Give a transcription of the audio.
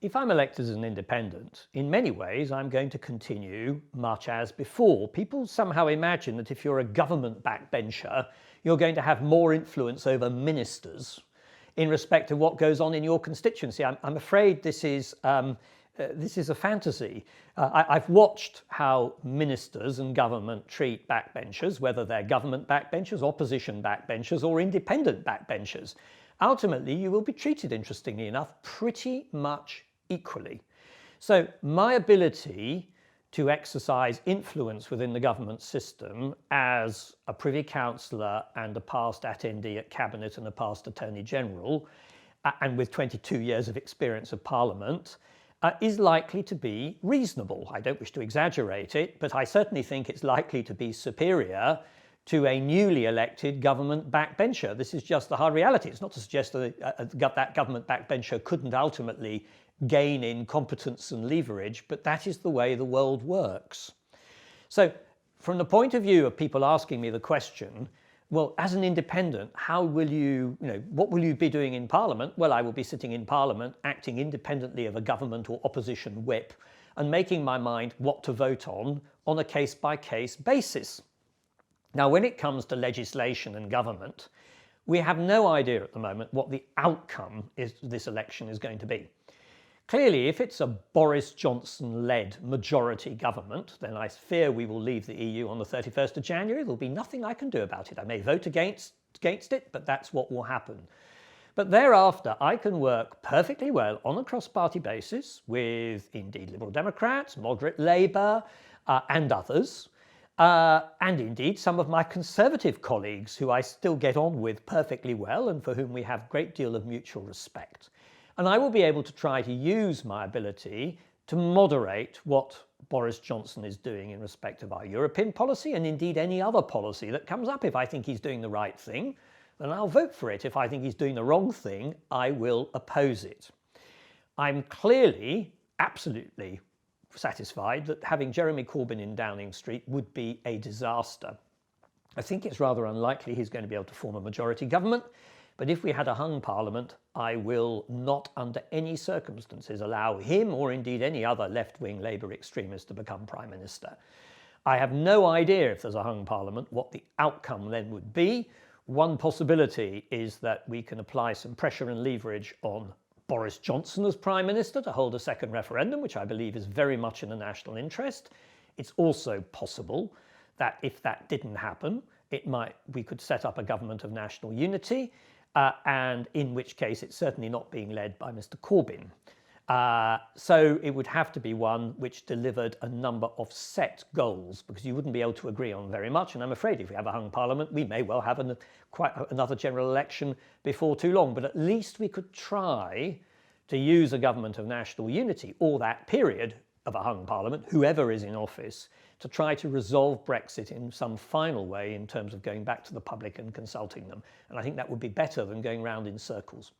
If I'm elected as an independent, in many ways I'm going to continue much as before. People somehow imagine that if you're a government backbencher, you're going to have more influence over ministers in respect of what goes on in your constituency. I'm afraid this is a fantasy. I've watched how ministers and government treat backbenchers, whether they're government backbenchers, opposition backbenchers, or independent backbenchers. Ultimately, you will be treated, interestingly enough, pretty much equally. So my ability to exercise influence within the government system as a Privy Councillor and a past attendee at Cabinet and a past Attorney General, and with 22 years of experience of Parliament, is likely to be reasonable. I don't wish to exaggerate it, but I certainly think it's likely to be superior to a newly elected government backbencher. This is just the hard reality. It's not to suggest that that government backbencher couldn't ultimately gain in competence and leverage, but that is the way the world works. So from the point of view of people asking me the question, well, as an independent, how will what will you be doing in Parliament? Well, I will be sitting in Parliament, acting independently of a government or opposition whip, and making my mind what to vote on a case-by-case basis. Now, when it comes to legislation and government, we have no idea at the moment what the outcome of this election is going to be. Clearly, if it's a Boris Johnson-led majority government, then I fear we will leave the EU on the 31st of January. There'll be nothing I can do about it. I may vote against it, but that's what will happen. But thereafter, I can work perfectly well on a cross-party basis with, indeed, Liberal Democrats, moderate Labour, and others, and indeed some of my Conservative colleagues who I still get on with perfectly well and for whom we have a great deal of mutual respect. And I will be able to try to use my ability to moderate what Boris Johnson is doing in respect of our European policy and indeed any other policy that comes up. If I think he's doing the right thing, then I'll vote for it. If I think he's doing the wrong thing, I will oppose it. I'm clearly, absolutely satisfied that having Jeremy Corbyn in Downing Street would be a disaster. I think it's rather unlikely he's going to be able to form a majority government. But if we had a hung parliament, I will not under any circumstances allow him or indeed any other left-wing Labour extremist to become Prime Minister. I have no idea if there's a hung parliament what the outcome then would be. One possibility is that we can apply some pressure and leverage on Boris Johnson as Prime Minister to hold a second referendum, which I believe is very much in the national interest. It's also possible that if that didn't happen, we could set up a government of national unity, and in which case it's certainly not being led by Mr. Corbyn. So it would have to be one which delivered a number of set goals, because you wouldn't be able to agree on very much. And I'm afraid if we have a hung parliament, we may well have another general election before too long. But at least we could try to use a government of national unity, or that period of a hung parliament, whoever is in office, to try to resolve Brexit in some final way in terms of going back to the public and consulting them. And I think that would be better than going round in circles.